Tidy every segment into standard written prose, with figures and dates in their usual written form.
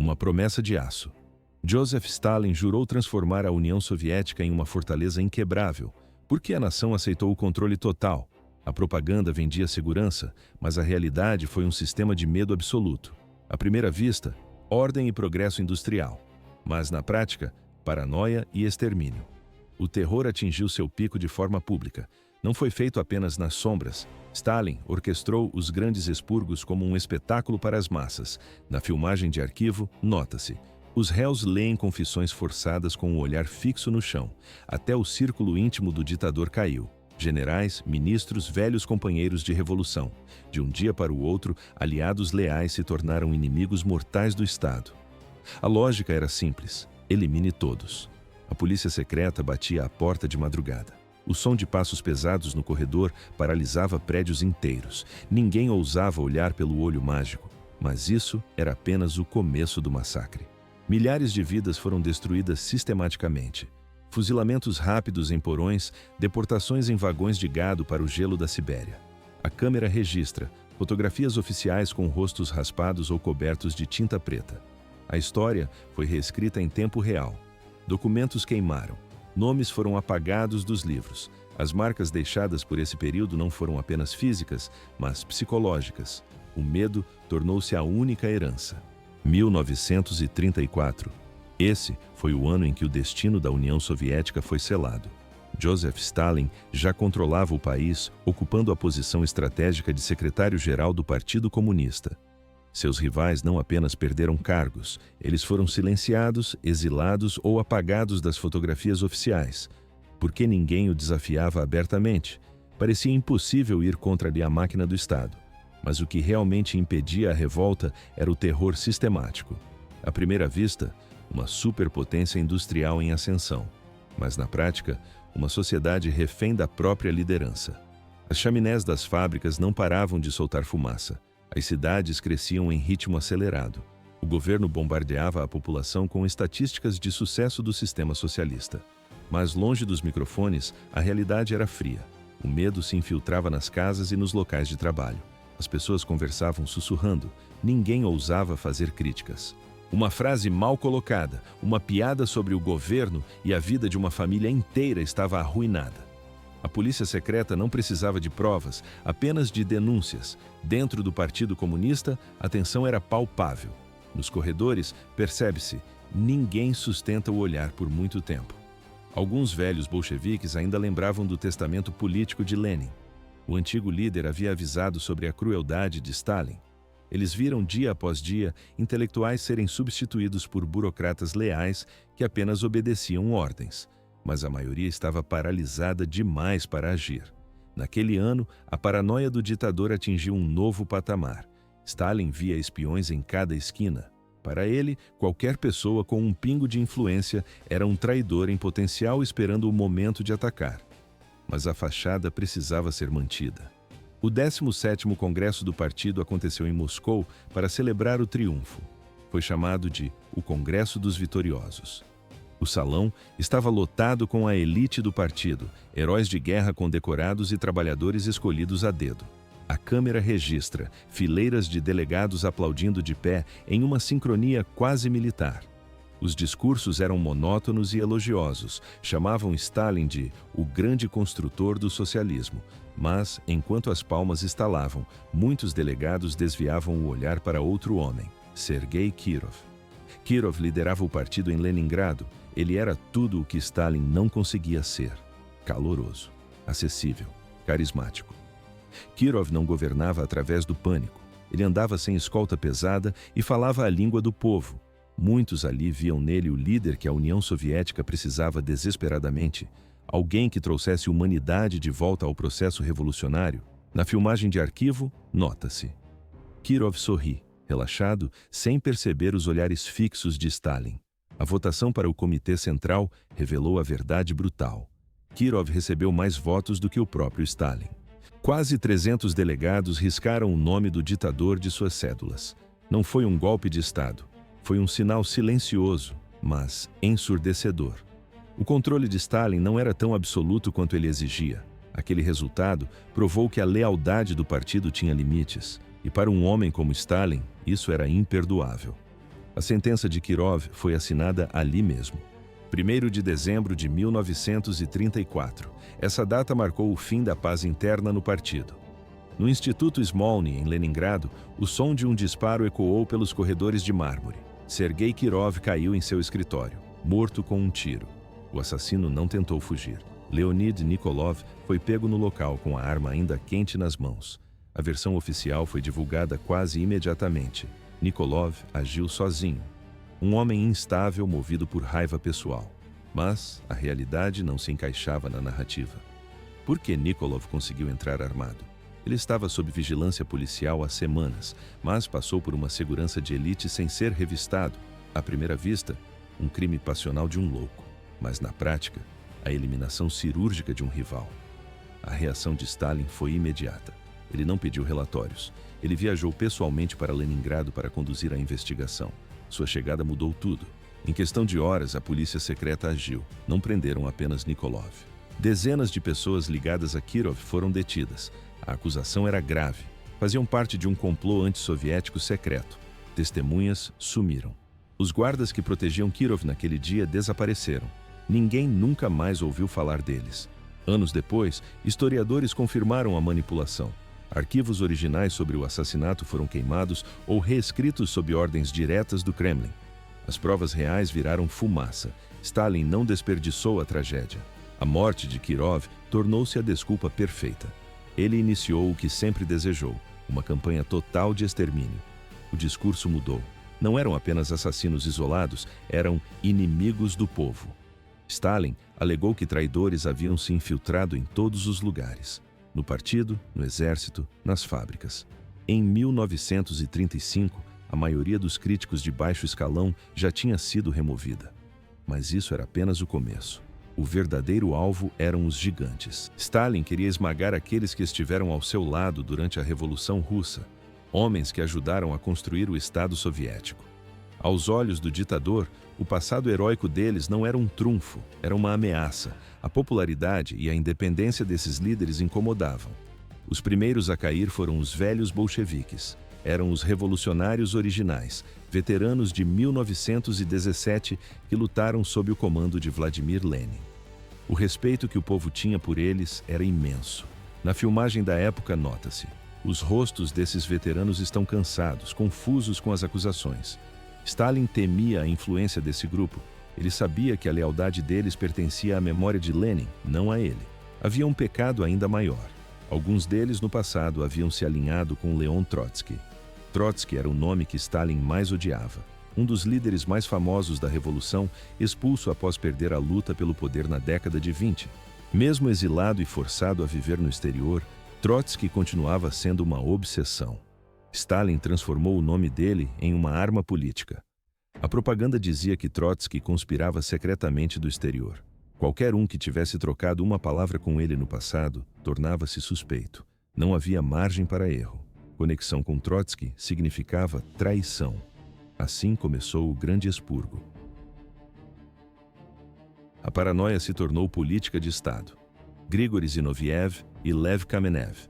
uma promessa de aço. Joseph Stalin jurou transformar a União Soviética em uma fortaleza inquebrável, porque a nação aceitou o controle total. A propaganda vendia segurança, mas a realidade foi um sistema de medo absoluto. À primeira vista, ordem e progresso industrial, mas na prática, paranoia e extermínio. O terror atingiu seu pico de forma pública. Não foi feito apenas nas sombras. Stalin orquestrou os grandes expurgos como um espetáculo para as massas. Na filmagem de arquivo, nota-se: os réus leem confissões forçadas com o olhar fixo no chão. Até o círculo íntimo do ditador caiu. Generais, ministros, velhos companheiros de revolução. De um dia para o outro, aliados leais se tornaram inimigos mortais do Estado. A lógica era simples: elimine todos. A polícia secreta batia à porta de madrugada. O som de passos pesados no corredor paralisava prédios inteiros. Ninguém ousava olhar pelo olho mágico, mas isso era apenas o começo do massacre. Milhares de vidas foram destruídas sistematicamente. Fuzilamentos rápidos em porões, deportações em vagões de gado para o gelo da Sibéria. A câmera registra fotografias oficiais com rostos raspados ou cobertos de tinta preta. A história foi reescrita em tempo real. Documentos queimaram. Nomes foram apagados dos livros. As marcas deixadas por esse período não foram apenas físicas, mas psicológicas. O medo tornou-se a única herança. 1934. Esse foi o ano em que o destino da União Soviética foi selado. Joseph Stalin já controlava o país, ocupando a posição estratégica de secretário-geral do Partido Comunista. Seus rivais não apenas perderam cargos, eles foram silenciados, exilados ou apagados das fotografias oficiais. Porque ninguém o desafiava abertamente. Parecia impossível ir contra a máquina do Estado. Mas o que realmente impedia a revolta era o terror sistemático. À primeira vista, uma superpotência industrial em ascensão. Mas na prática, uma sociedade refém da própria liderança. As chaminés das fábricas não paravam de soltar fumaça. As cidades cresciam em ritmo acelerado. O governo bombardeava a população com estatísticas de sucesso do sistema socialista. Mas longe dos microfones, a realidade era fria. O medo se infiltrava nas casas e nos locais de trabalho. As pessoas conversavam sussurrando. Ninguém ousava fazer críticas. Uma frase mal colocada, uma piada sobre o governo e a vida de uma família inteira estava arruinada. A polícia secreta não precisava de provas, apenas de denúncias. Dentro do Partido Comunista, a tensão era palpável. Nos corredores, percebe-se, ninguém sustenta o olhar por muito tempo. Alguns velhos bolcheviques ainda lembravam do testamento político de Lenin. O antigo líder havia avisado sobre a crueldade de Stalin. Eles viram dia após dia intelectuais serem substituídos por burocratas leais que apenas obedeciam ordens. Mas a maioria estava paralisada demais para agir. Naquele ano, a paranoia do ditador atingiu um novo patamar. Stalin via espiões em cada esquina. Para ele, qualquer pessoa com um pingo de influência era um traidor em potencial esperando o momento de atacar. Mas a fachada precisava ser mantida. O 17º Congresso do Partido aconteceu em Moscou para celebrar o triunfo. Foi chamado de o Congresso dos Vitoriosos. O salão estava lotado com a elite do partido, heróis de guerra condecorados e trabalhadores escolhidos a dedo. A câmera registra fileiras de delegados aplaudindo de pé em uma sincronia quase militar. Os discursos eram monótonos e elogiosos, chamavam Stalin de o grande construtor do socialismo. Mas, enquanto as palmas estalavam, muitos delegados desviavam o olhar para outro homem, Sergei Kirov. Kirov liderava o partido em Leningrado. Ele era tudo o que Stalin não conseguia ser: caloroso, acessível, carismático. Kirov não governava através do pânico. Ele andava sem escolta pesada e falava a língua do povo. Muitos ali viam nele o líder que a União Soviética precisava desesperadamente. Alguém que trouxesse humanidade de volta ao processo revolucionário. Na filmagem de arquivo, nota-se: Kirov sorri, relaxado, sem perceber os olhares fixos de Stalin. A votação para o Comitê Central revelou a verdade brutal. Kirov recebeu mais votos do que o próprio Stalin. Quase 300 delegados riscaram o nome do ditador de suas cédulas. Não foi um golpe de Estado. Foi um sinal silencioso, mas ensurdecedor. O controle de Stalin não era tão absoluto quanto ele exigia. Aquele resultado provou que a lealdade do partido tinha limites, e para um homem como Stalin, isso era imperdoável. A sentença de Kirov foi assinada ali mesmo. 1º de dezembro de 1934. Essa data marcou o fim da paz interna no partido. No Instituto Smolny, em Leningrado, o som de um disparo ecoou pelos corredores de mármore. Sergei Kirov caiu em seu escritório, morto com um tiro. O assassino não tentou fugir. Leonid Nikolov foi pego no local com a arma ainda quente nas mãos. A versão oficial foi divulgada quase imediatamente. Nikolov agiu sozinho. Um homem instável movido por raiva pessoal. Mas a realidade não se encaixava na narrativa. Por que Nikolov conseguiu entrar armado? Ele estava sob vigilância policial há semanas, mas passou por uma segurança de elite sem ser revistado. À primeira vista, um crime passional de um louco. Mas na prática, a eliminação cirúrgica de um rival. A reação de Stalin foi imediata. Ele não pediu relatórios. Ele viajou pessoalmente para Leningrado para conduzir a investigação. Sua chegada mudou tudo. Em questão de horas, a polícia secreta agiu. Não prenderam apenas Nikolov. Dezenas de pessoas ligadas a Kirov foram detidas. A acusação era grave. Faziam parte de um complô antissoviético secreto. Testemunhas sumiram. Os guardas que protegiam Kirov naquele dia desapareceram. Ninguém nunca mais ouviu falar deles. Anos depois, historiadores confirmaram a manipulação. Arquivos originais sobre o assassinato foram queimados ou reescritos sob ordens diretas do Kremlin. As provas reais viraram fumaça. Stalin não desperdiçou a tragédia. A morte de Kirov tornou-se a desculpa perfeita. Ele iniciou o que sempre desejou, uma campanha total de extermínio. O discurso mudou. Não eram apenas assassinos isolados, eram inimigos do povo. Stalin alegou que traidores haviam se infiltrado em todos os lugares. No partido, no exército, nas fábricas. Em 1935, a maioria dos críticos de baixo escalão já tinha sido removida. Mas isso era apenas o começo. O verdadeiro alvo eram os gigantes. Stalin queria esmagar aqueles que estiveram ao seu lado durante a Revolução Russa, homens que ajudaram a construir o Estado soviético. Aos olhos do ditador, o passado heróico deles não era um trunfo, era uma ameaça. A popularidade e a independência desses líderes incomodavam. Os primeiros a cair foram os velhos bolcheviques. Eram os revolucionários originais, veteranos de 1917 que lutaram sob o comando de Vladimir Lenin. O respeito que o povo tinha por eles era imenso. Na filmagem da época, nota-se: os rostos desses veteranos estão cansados, confusos com as acusações. Stalin temia a influência desse grupo. Ele sabia que a lealdade deles pertencia à memória de Lenin, não a ele. Havia um pecado ainda maior. Alguns deles no passado haviam se alinhado com Leon Trotsky. Trotsky era o nome que Stalin mais odiava. Um dos líderes mais famosos da Revolução, expulso após perder a luta pelo poder na década de 20. Mesmo exilado e forçado a viver no exterior, Trotsky continuava sendo uma obsessão. Stalin transformou o nome dele em uma arma política. A propaganda dizia que Trotsky conspirava secretamente do exterior. Qualquer um que tivesse trocado uma palavra com ele no passado tornava-se suspeito. Não havia margem para erro. Conexão com Trotsky significava traição. Assim começou o Grande Expurgo. A paranoia se tornou política de Estado. Grigory Zinoviev e Lev Kamenev.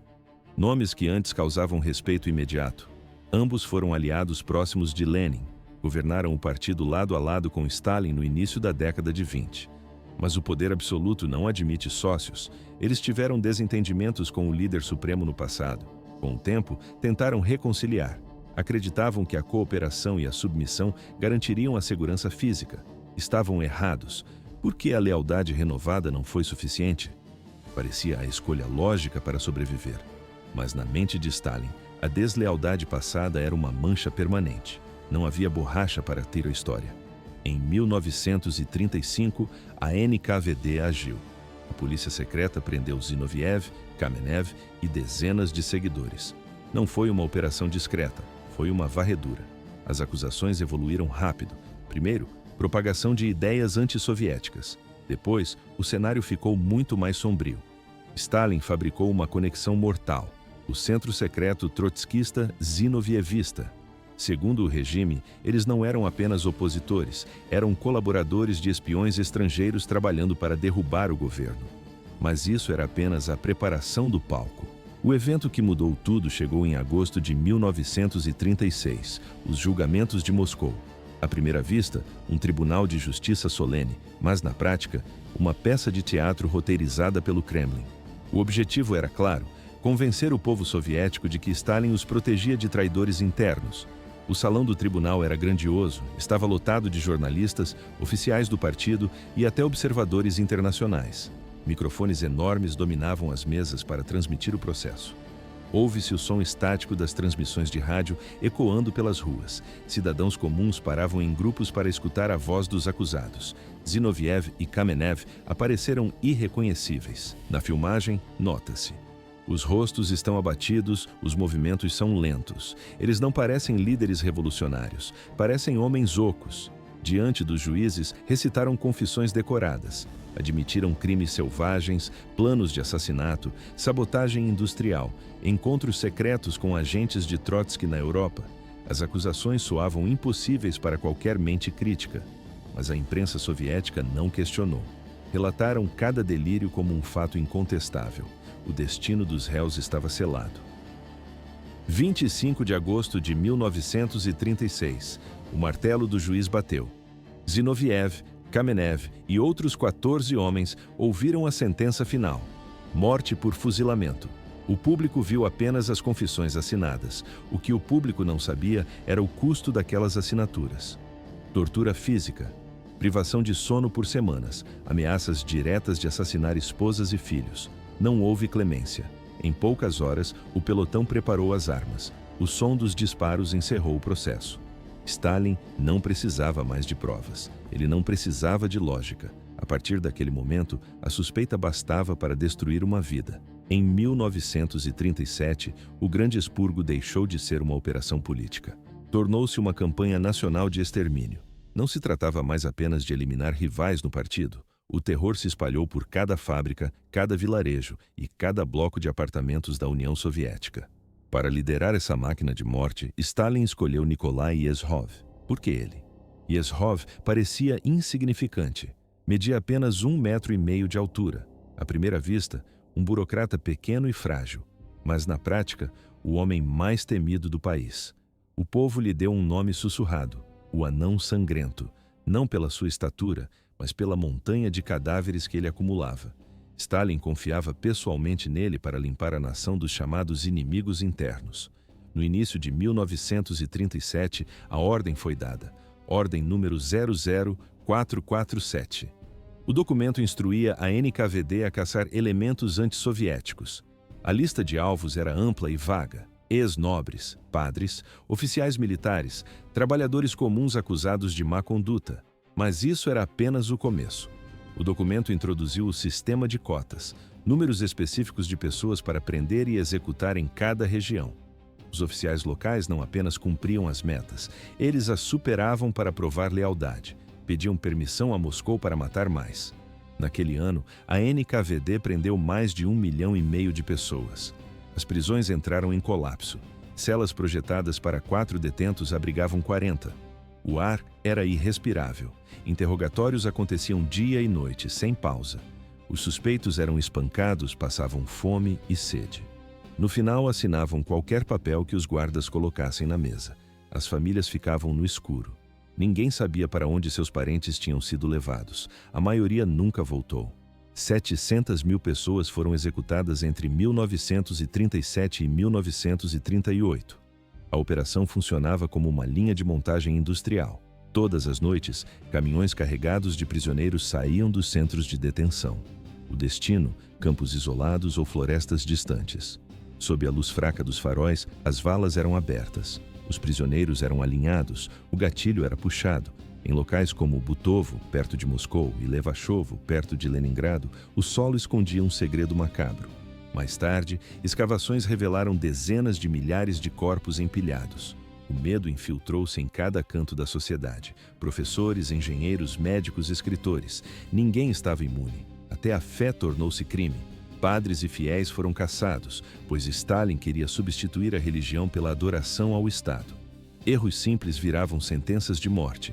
Nomes que antes causavam respeito imediato. Ambos foram aliados próximos de Lenin. Governaram o partido lado a lado com Stalin no início da década de 20. Mas o poder absoluto não admite sócios. Eles tiveram desentendimentos com o líder supremo no passado. Com o tempo, tentaram reconciliar. Acreditavam que a cooperação e a submissão garantiriam a segurança física. Estavam errados. Por que a lealdade renovada não foi suficiente? Parecia a escolha lógica para sobreviver. Mas na mente de Stalin, a deslealdade passada era uma mancha permanente. Não havia borracha para ter a história. Em 1935, a NKVD agiu. A polícia secreta prendeu Zinoviev, Kamenev e dezenas de seguidores. Não foi uma operação discreta, foi uma varredura. As acusações evoluíram rápido. Primeiro, propagação de ideias antissoviéticas. Depois, o cenário ficou muito mais sombrio. Stalin fabricou uma conexão mortal. O centro secreto trotskista zinovievista. Segundo o regime, eles não eram apenas opositores, eram colaboradores de espiões estrangeiros trabalhando para derrubar o governo. Mas isso era apenas a preparação do palco. O evento que mudou tudo chegou em agosto de 1936, os julgamentos de Moscou. À primeira vista, um tribunal de justiça solene, mas na prática, uma peça de teatro roteirizada pelo Kremlin. O objetivo era claro: convencer o povo soviético de que Stalin os protegia de traidores internos. O salão do tribunal era grandioso, estava lotado de jornalistas, oficiais do partido e até observadores internacionais. Microfones enormes dominavam as mesas para transmitir o processo. Ouve-se o som estático das transmissões de rádio ecoando pelas ruas. Cidadãos comuns paravam em grupos para escutar a voz dos acusados. Zinoviev e Kamenev apareceram irreconhecíveis. Na filmagem, nota-se: os rostos estão abatidos, os movimentos são lentos. Eles não parecem líderes revolucionários, parecem homens ocos. Diante dos juízes, recitaram confissões decoradas. Admitiram crimes selvagens, planos de assassinato, sabotagem industrial, encontros secretos com agentes de Trotsky na Europa. As acusações soavam impossíveis para qualquer mente crítica, mas a imprensa soviética não questionou. Relataram cada delírio como um fato incontestável. O destino dos réus estava selado. 25 de agosto de 1936, o martelo do juiz bateu. Zinoviev, Kamenev e outros 14 homens ouviram a sentença final: morte por fuzilamento. O público viu apenas as confissões assinadas. O que o público não sabia era o custo daquelas assinaturas. Tortura física, privação de sono por semanas, ameaças diretas de assassinar esposas e filhos. Não houve clemência. Em poucas horas, o pelotão preparou as armas. O som dos disparos encerrou o processo. Stalin não precisava mais de provas. Ele não precisava de lógica. A partir daquele momento, a suspeita bastava para destruir uma vida. Em 1937, o Grande Expurgo deixou de ser uma operação política. Tornou-se uma campanha nacional de extermínio. Não se tratava mais apenas de eliminar rivais no partido. O terror se espalhou por cada fábrica, cada vilarejo e cada bloco de apartamentos da União Soviética. Para liderar essa máquina de morte, Stalin escolheu Nikolai Yezhov. Por que ele? Yezhov parecia insignificante. Media apenas 1,5 metros de altura. À primeira vista, um burocrata pequeno e frágil. Mas na prática, o homem mais temido do país. O povo lhe deu um nome sussurrado: o Anão Sangrento. Não pela sua estatura, mas pela montanha de cadáveres que ele acumulava. Stalin confiava pessoalmente nele para limpar a nação dos chamados inimigos internos. No início de 1937, a ordem foi dada. Ordem número 00447. O documento instruía a NKVD a caçar elementos antissoviéticos. A lista de alvos era ampla e vaga: ex-nobres, padres, oficiais militares, trabalhadores comuns acusados de má conduta. Mas isso era apenas o começo. O documento introduziu o sistema de cotas, números específicos de pessoas para prender e executar em cada região. Os oficiais locais não apenas cumpriam as metas, eles as superavam para provar lealdade. Pediam permissão a Moscou para matar mais. Naquele ano, a NKVD prendeu mais de 1,5 milhão de pessoas. As prisões entraram em colapso. Celas projetadas para 4 detentos abrigavam 40. O ar era irrespirável. Interrogatórios aconteciam dia e noite, sem pausa. Os suspeitos eram espancados, passavam fome e sede. No final, assinavam qualquer papel que os guardas colocassem na mesa. As famílias ficavam no escuro. Ninguém sabia para onde seus parentes tinham sido levados. A maioria nunca voltou. 700 mil pessoas foram executadas entre 1937 e 1938. A operação funcionava como uma linha de montagem industrial. Todas as noites, caminhões carregados de prisioneiros saíam dos centros de detenção. O destino, campos isolados ou florestas distantes. Sob a luz fraca dos faróis, as valas eram abertas. Os prisioneiros eram alinhados, o gatilho era puxado. Em locais como Butovo, perto de Moscou, e Levachovo, perto de Leningrado, o solo escondia um segredo macabro. Mais tarde, escavações revelaram dezenas de milhares de corpos empilhados. O medo infiltrou-se em cada canto da sociedade. Professores, engenheiros, médicos, escritores. Ninguém estava imune. Até a fé tornou-se crime. Padres e fiéis foram caçados, pois Stalin queria substituir a religião pela adoração ao Estado. Erros simples viravam sentenças de morte.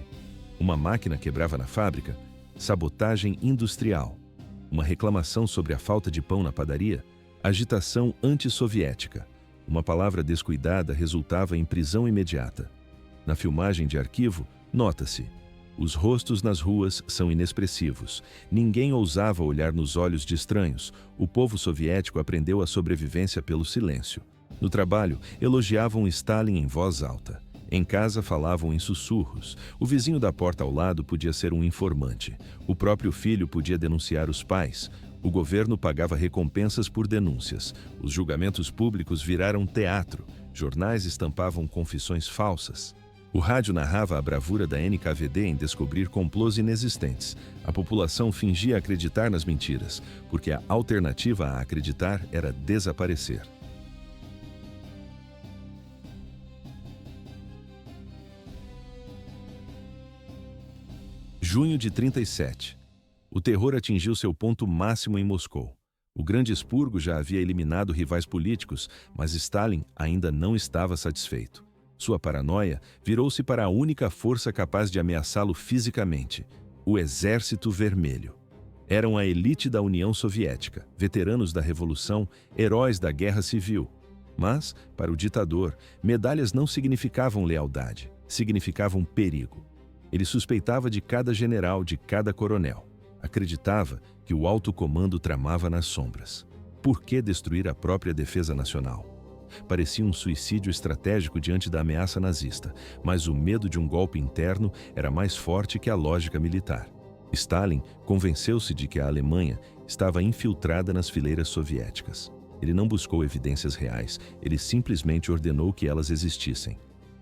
Uma máquina quebrava na fábrica, sabotagem industrial. Uma reclamação sobre a falta de pão na padaria, agitação antissoviética. Uma palavra descuidada resultava em prisão imediata. Na filmagem de arquivo, Nota-se: os rostos nas ruas são inexpressivos. Ninguém ousava olhar nos olhos de estranhos. O povo soviético aprendeu a sobrevivência pelo silêncio. No trabalho, elogiavam Stalin em voz alta. Em casa, falavam em sussurros. O vizinho da porta ao lado podia ser um informante. O próprio filho podia denunciar os pais. O governo pagava recompensas por denúncias. Os julgamentos públicos viraram teatro. Jornais estampavam confissões falsas. O rádio narrava a bravura da NKVD em descobrir complôs inexistentes. A população fingia acreditar nas mentiras, porque a alternativa a acreditar era desaparecer. Junho de 37. O terror atingiu seu ponto máximo em Moscou. O grande expurgo já havia eliminado rivais políticos, mas Stalin ainda não estava satisfeito. Sua paranoia virou-se para a única força capaz de ameaçá-lo fisicamente: o Exército Vermelho. Eram a elite da União Soviética, veteranos da Revolução, heróis da Guerra Civil. Mas, para o ditador, medalhas não significavam lealdade, significavam perigo. Ele suspeitava de cada general, de cada coronel. Acreditava que o alto comando tramava nas sombras. Por que destruir a própria defesa nacional? Parecia um suicídio estratégico diante da ameaça nazista, mas o medo de um golpe interno era mais forte que a lógica militar. Stalin convenceu-se de que a Alemanha estava infiltrada nas fileiras soviéticas. Ele não buscou evidências reais, ele simplesmente ordenou que elas existissem.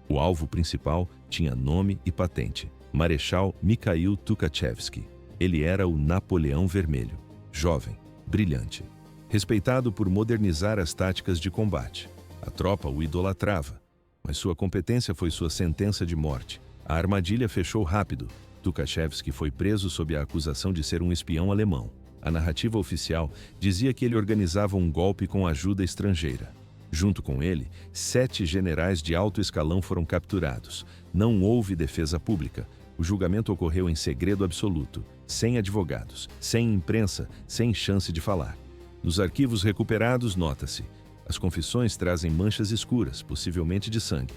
O alvo principal tinha nome e patente: Marechal Mikhail Tukhachevsky. Ele era o Napoleão Vermelho, jovem, brilhante, respeitado por modernizar as táticas de combate. A tropa o idolatrava, mas sua competência foi sua sentença de morte. A armadilha fechou rápido. Tukhachevsky foi preso sob a acusação de ser um espião alemão. A narrativa oficial dizia que ele organizava um golpe com ajuda estrangeira. Junto com ele, 7 generais de alto escalão foram capturados. Não houve defesa pública. O julgamento ocorreu em segredo absoluto, sem advogados, sem imprensa, sem chance de falar. Nos arquivos recuperados, nota-se: as confissões trazem manchas escuras, possivelmente de sangue.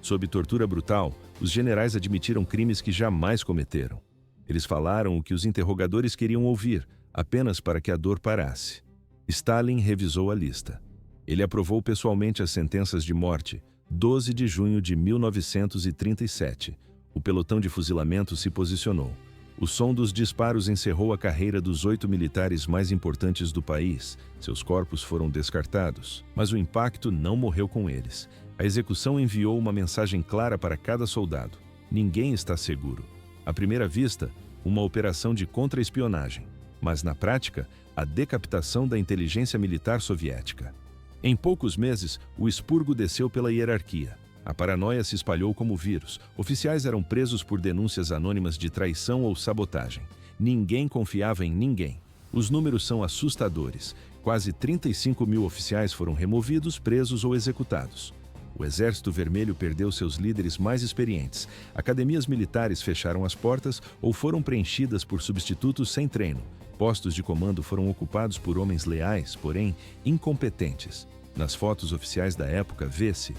Sob tortura brutal, os generais admitiram crimes que jamais cometeram. Eles falaram o que os interrogadores queriam ouvir, apenas para que a dor parasse. Stalin revisou a lista. Ele aprovou pessoalmente as sentenças de morte. 12 de junho de 1937. O pelotão de fuzilamento se posicionou. O som dos disparos encerrou a carreira dos 8 militares mais importantes do país. Seus corpos foram descartados, mas o impacto não morreu com eles. A execução enviou uma mensagem clara para cada soldado: ninguém está seguro. À primeira vista, uma operação de contra-espionagem, mas na prática, a decapitação da inteligência militar soviética. Em poucos meses, o expurgo desceu pela hierarquia. A paranoia se espalhou como vírus. Oficiais eram presos por denúncias anônimas de traição ou sabotagem. Ninguém confiava em ninguém. Os números são assustadores. Quase 35 mil oficiais foram removidos, presos ou executados. O Exército Vermelho perdeu seus líderes mais experientes. Academias militares fecharam as portas ou foram preenchidas por substitutos sem treino. Postos de comando foram ocupados por homens leais, porém incompetentes. Nas fotos oficiais da época, vê-se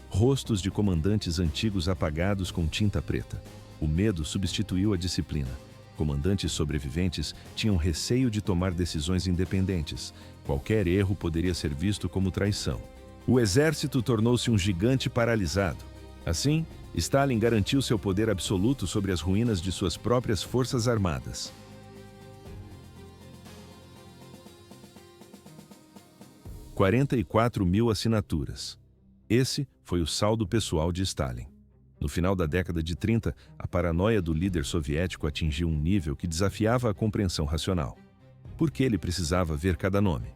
rostos de comandantes antigos apagados com tinta preta. O medo substituiu a disciplina. Comandantes sobreviventes tinham receio de tomar decisões independentes. Qualquer erro poderia ser visto como traição. O exército tornou-se um gigante paralisado. Assim, Stalin garantiu seu poder absoluto sobre as ruínas de suas próprias forças armadas. – 44 mil assinaturas. Esse foi o saldo pessoal de Stalin. No final da década de 30, a paranoia do líder soviético atingiu um nível que desafiava a compreensão racional. Por que ele precisava ver cada nome?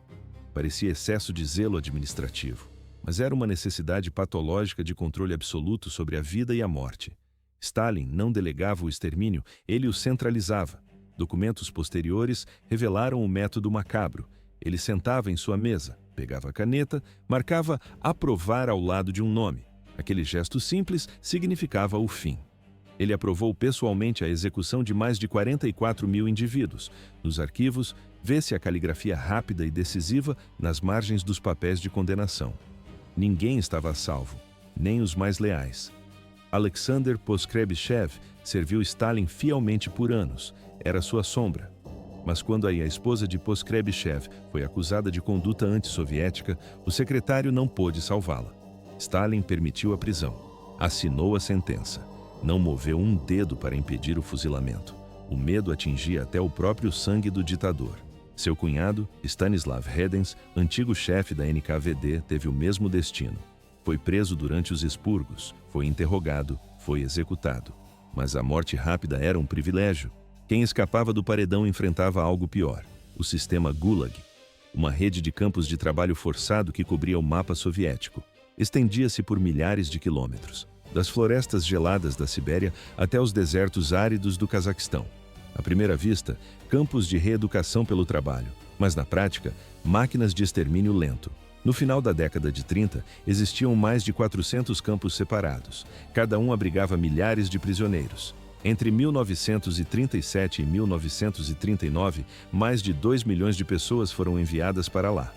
Parecia excesso de zelo administrativo, mas era uma necessidade patológica de controle absoluto sobre a vida e a morte. Stalin não delegava o extermínio, ele o centralizava. Documentos posteriores revelaram o método macabro. Ele sentava em sua mesa, pegava a caneta, marcava aprovar ao lado de um nome. Aquele gesto simples significava o fim. Ele aprovou pessoalmente a execução de mais de 44 mil indivíduos. Nos arquivos, vê-se a caligrafia rápida e decisiva nas margens dos papéis de condenação. Ninguém estava a salvo, nem os mais leais. Alexander Poskrebyshchev serviu Stalin fielmente por anos, era sua sombra. Mas quando a esposa de Poskrebyshchev foi acusada de conduta antissoviética, o secretário não pôde salvá-la. Stalin permitiu a prisão, assinou a sentença, não moveu um dedo para impedir o fuzilamento. O medo atingia até o próprio sangue do ditador. Seu cunhado, Stanislav Redens, antigo chefe da NKVD, teve o mesmo destino. Foi preso durante os expurgos, foi interrogado, foi executado. Mas a morte rápida era um privilégio. Quem escapava do paredão enfrentava algo pior: o sistema Gulag, uma rede de campos de trabalho forçado que cobria o mapa soviético. Estendia-se por milhares de quilômetros, das florestas geladas da Sibéria até os desertos áridos do Cazaquistão. À primeira vista, campos de reeducação pelo trabalho, mas na prática, máquinas de extermínio lento. No final da década de 30, existiam mais de 400 campos separados. Cada um abrigava milhares de prisioneiros. Entre 1937 e 1939, mais de 2 milhões de pessoas foram enviadas para lá.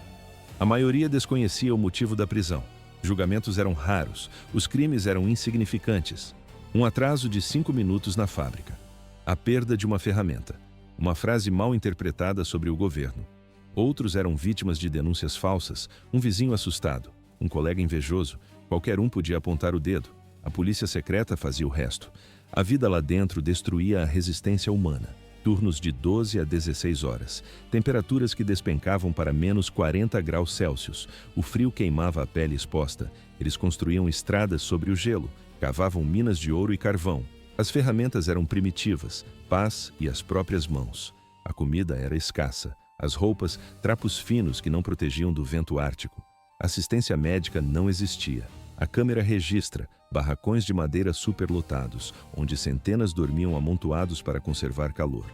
A maioria desconhecia o motivo da prisão. Julgamentos eram raros, os crimes eram insignificantes. Um atraso de 5 minutos na fábrica. A perda de uma ferramenta. Uma frase mal interpretada sobre o governo. Outros eram vítimas de denúncias falsas, um vizinho assustado, um colega invejoso, qualquer um podia apontar o dedo. A polícia secreta fazia o resto. A vida lá dentro destruía a resistência humana. Turnos de 12 a 16 horas. Temperaturas que despencavam para menos 40 graus Celsius. O frio queimava a pele exposta. Eles construíam estradas sobre o gelo, cavavam minas de ouro e carvão. As ferramentas eram primitivas, pás e as próprias mãos. A comida era escassa. As roupas, trapos finos que não protegiam do vento ártico. Assistência médica não existia. A câmera registra barracões de madeira superlotados, onde centenas dormiam amontoados para conservar calor.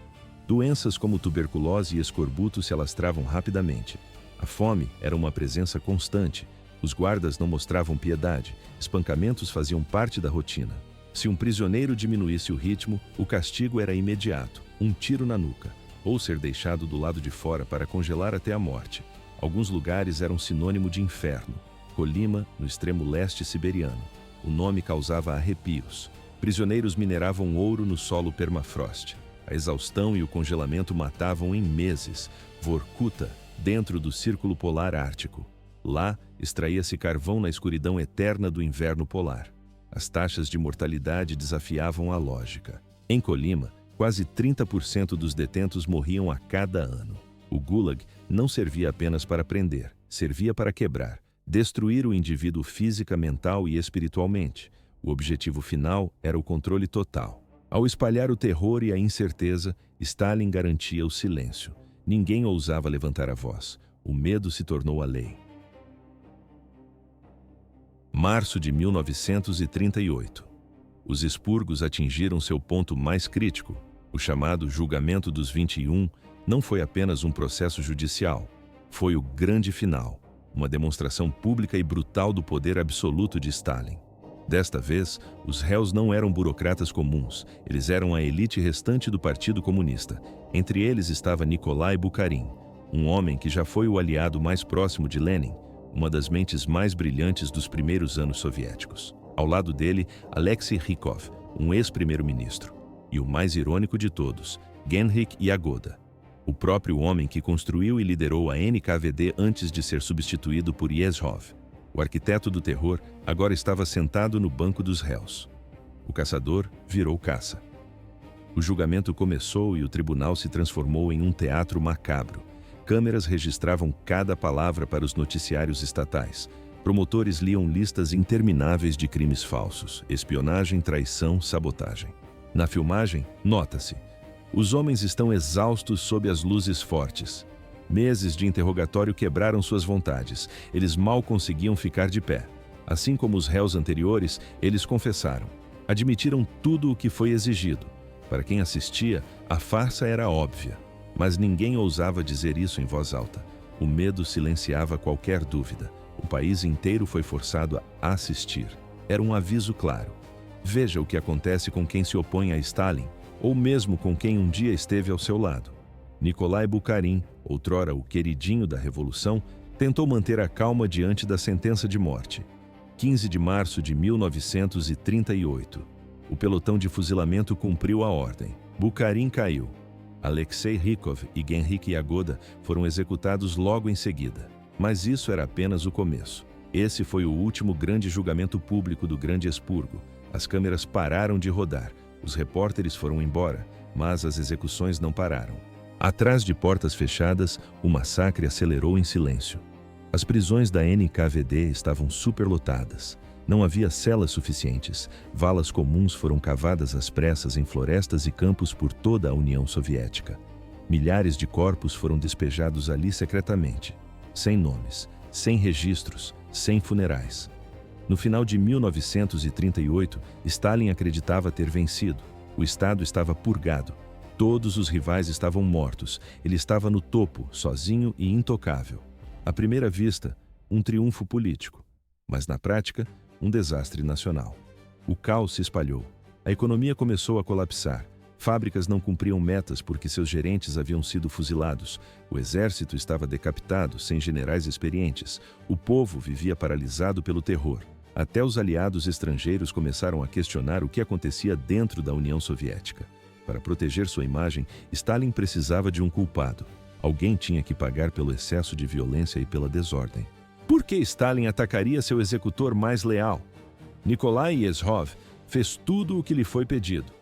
Doenças como tuberculose e escorbuto se alastravam rapidamente. A fome era uma presença constante. Os guardas não mostravam piedade. Espancamentos faziam parte da rotina. Se um prisioneiro diminuísse o ritmo, o castigo era imediato, um tiro na nuca, ou ser deixado do lado de fora para congelar até a morte. Alguns lugares eram sinônimo de inferno. Kolyma, no extremo leste siberiano. O nome causava arrepios. Prisioneiros mineravam ouro no solo permafrost. A exaustão e o congelamento matavam em meses. Vorkuta, dentro do Círculo Polar Ártico. Lá, extraía-se carvão na escuridão eterna do inverno polar. As taxas de mortalidade desafiavam a lógica. Em Kolyma, quase 30% dos detentos morriam a cada ano. O Gulag não servia apenas para prender, servia para quebrar, destruir o indivíduo física, mental e espiritualmente. O objetivo final era o controle total. Ao espalhar o terror e a incerteza, Stalin garantia o silêncio. Ninguém ousava levantar a voz. O medo se tornou a lei. Março de 1938. Os expurgos atingiram seu ponto mais crítico. O chamado Julgamento dos 21 não foi apenas um processo judicial. Foi o grande final, uma demonstração pública e brutal do poder absoluto de Stalin. Desta vez, os réus não eram burocratas comuns, eles eram a elite restante do Partido Comunista. Entre eles estava Nikolai Bukharin, um homem que já foi o aliado mais próximo de Lenin, uma das mentes mais brilhantes dos primeiros anos soviéticos. Ao lado dele, Alexei Rykov, um ex-primeiro-ministro. E o mais irônico de todos, Genrikh Yagoda, o próprio homem que construiu e liderou a NKVD antes de ser substituído por Yezhov. O arquiteto do terror agora estava sentado no banco dos réus. O caçador virou caça. O julgamento começou e o tribunal se transformou em um teatro macabro. Câmeras registravam cada palavra para os noticiários estatais. Promotores liam listas intermináveis de crimes falsos, espionagem, traição, sabotagem. Na filmagem, nota-se: os homens estão exaustos sob as luzes fortes. Meses de interrogatório quebraram suas vontades. Eles mal conseguiam ficar de pé. Assim como os réus anteriores, eles confessaram. Admitiram tudo o que foi exigido. Para quem assistia, a farsa era óbvia. Mas ninguém ousava dizer isso em voz alta. O medo silenciava qualquer dúvida. O país inteiro foi forçado a assistir. Era um aviso claro. Veja o que acontece com quem se opõe a Stalin, ou mesmo com quem um dia esteve ao seu lado. Nikolai Bukharin, outrora o queridinho da Revolução, tentou manter a calma diante da sentença de morte. 15 de março de 1938. O pelotão de fuzilamento cumpriu a ordem. Bukharin caiu. Alexei Rykov e Genrik Yagoda foram executados logo em seguida. Mas isso era apenas o começo. Esse foi o último grande julgamento público do Grande Expurgo. As câmeras pararam de rodar, os repórteres foram embora, mas as execuções não pararam. Atrás de portas fechadas, o massacre acelerou em silêncio. As prisões da NKVD estavam superlotadas. Não havia celas suficientes. Valas comuns foram cavadas às pressas em florestas e campos por toda a União Soviética. Milhares de corpos foram despejados ali secretamente, sem nomes, sem registros, sem funerais. No final de 1938, Stalin acreditava ter vencido. O Estado estava purgado. Todos os rivais estavam mortos. Ele estava no topo, sozinho e intocável. À primeira vista, um triunfo político. Mas na prática, um desastre nacional. O caos se espalhou. A economia começou a colapsar. Fábricas não cumpriam metas porque seus gerentes haviam sido fuzilados. O exército estava decapitado, sem generais experientes. O povo vivia paralisado pelo terror. Até os aliados estrangeiros começaram a questionar o que acontecia dentro da União Soviética. Para proteger sua imagem, Stalin precisava de um culpado. Alguém tinha que pagar pelo excesso de violência e pela desordem. Por que Stalin atacaria seu executor mais leal? Nikolai Yezhov fez tudo o que lhe foi pedido.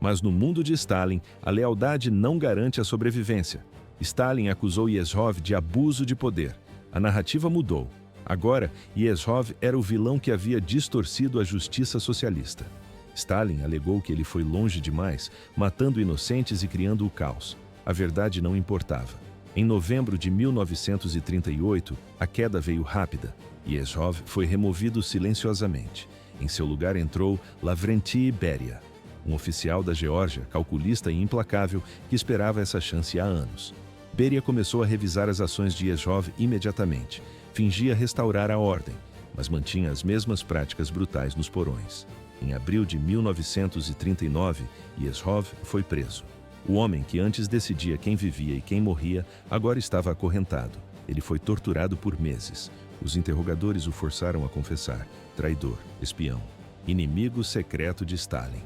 Mas no mundo de Stalin, a lealdade não garante a sobrevivência. Stalin acusou Yezhov de abuso de poder. A narrativa mudou. Agora, Yezhov era o vilão que havia distorcido a justiça socialista. Stalin alegou que ele foi longe demais, matando inocentes e criando o caos. A verdade não importava. Em novembro de 1938, a queda veio rápida. Yezhov foi removido silenciosamente. Em seu lugar entrou Lavrentiy Beria, um oficial da Geórgia, calculista e implacável, que esperava essa chance há anos. Beria começou a revisar as ações de Yezhov imediatamente. Fingia restaurar a ordem, mas mantinha as mesmas práticas brutais nos porões. Em abril de 1939, Yezhov foi preso. O homem que antes decidia quem vivia e quem morria, agora estava acorrentado. Ele foi torturado por meses. Os interrogadores o forçaram a confessar. Traidor, espião, inimigo secreto de Stalin.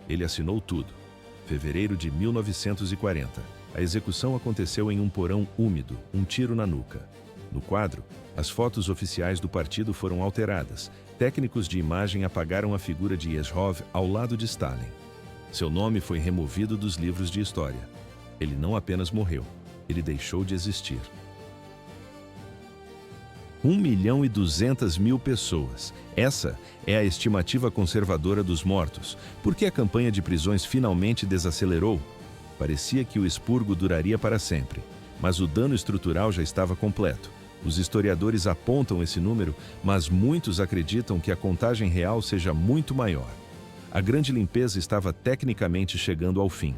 Ele assinou tudo. Fevereiro de 1940. A execução aconteceu em um porão úmido, um tiro na nuca. No quadro, as fotos oficiais do partido foram alteradas. Técnicos de imagem apagaram a figura de Yezhov ao lado de Stalin. Seu nome foi removido dos livros de história. Ele não apenas morreu, ele deixou de existir. 1.200.000 pessoas. Essa é a estimativa conservadora dos mortos. Por que a campanha de prisões finalmente desacelerou? Parecia que o expurgo duraria para sempre, mas o dano estrutural já estava completo. Os historiadores apontam esse número, mas muitos acreditam que a contagem real seja muito maior. A grande limpeza estava tecnicamente chegando ao fim.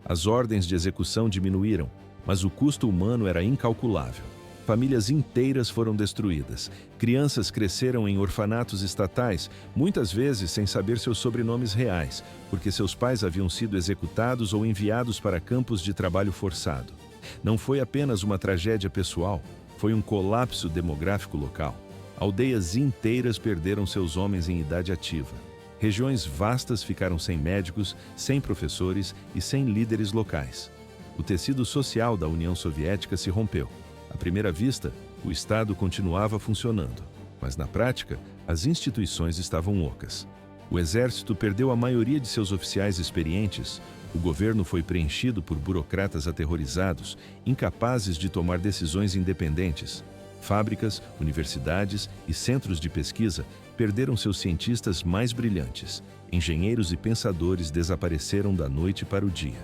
As ordens de execução diminuíram, mas o custo humano era incalculável. Famílias inteiras foram destruídas. Crianças cresceram em orfanatos estatais, muitas vezes sem saber seus sobrenomes reais, porque seus pais haviam sido executados ou enviados para campos de trabalho forçado. Não foi apenas uma tragédia pessoal, foi um colapso demográfico local. Aldeias inteiras perderam seus homens em idade ativa. Regiões vastas ficaram sem médicos, sem professores e sem líderes locais. O tecido social da União Soviética se rompeu. À primeira vista, o Estado continuava funcionando, mas na prática, as instituições estavam ocas. O exército perdeu a maioria de seus oficiais experientes, o governo foi preenchido por burocratas aterrorizados, incapazes de tomar decisões independentes. Fábricas, universidades e centros de pesquisa perderam seus cientistas mais brilhantes. Engenheiros e pensadores desapareceram da noite para o dia.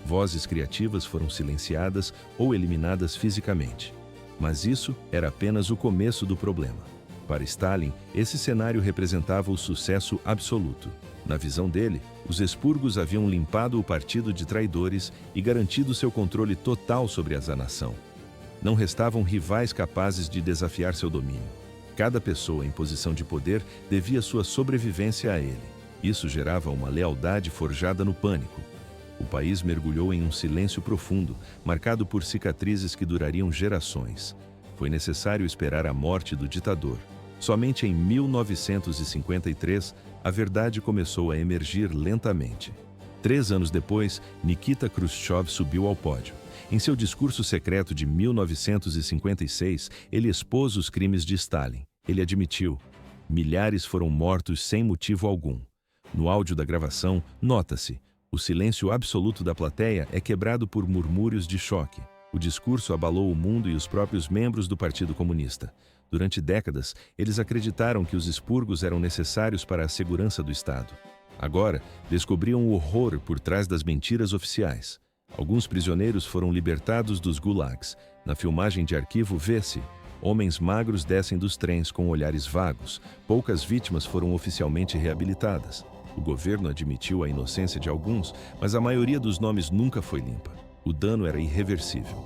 Vozes criativas foram silenciadas ou eliminadas fisicamente. Mas isso era apenas o começo do problema. Para Stalin, esse cenário representava o sucesso absoluto. Na visão dele, os expurgos haviam limpado o partido de traidores e garantido seu controle total sobre a nação. Não restavam rivais capazes de desafiar seu domínio. Cada pessoa em posição de poder devia sua sobrevivência a ele. Isso gerava uma lealdade forjada no pânico. O país mergulhou em um silêncio profundo, marcado por cicatrizes que durariam gerações. Foi necessário esperar a morte do ditador. Somente em 1953, a verdade começou a emergir lentamente. 3 anos depois, Nikita Khrushchev subiu ao pódio. Em seu discurso secreto de 1956, ele expôs os crimes de Stalin. Ele admitiu: milhares foram mortos sem motivo algum. No áudio da gravação, nota-se: o silêncio absoluto da plateia é quebrado por murmúrios de choque. O discurso abalou o mundo e os próprios membros do Partido Comunista. Durante décadas, eles acreditaram que os expurgos eram necessários para a segurança do Estado. Agora, descobriam o horror por trás das mentiras oficiais. Alguns prisioneiros foram libertados dos gulags. Na filmagem de arquivo vê-se: homens magros descem dos trens com olhares vagos. Poucas vítimas foram oficialmente reabilitadas. O governo admitiu a inocência de alguns, mas a maioria dos nomes nunca foi limpa. O dano era irreversível.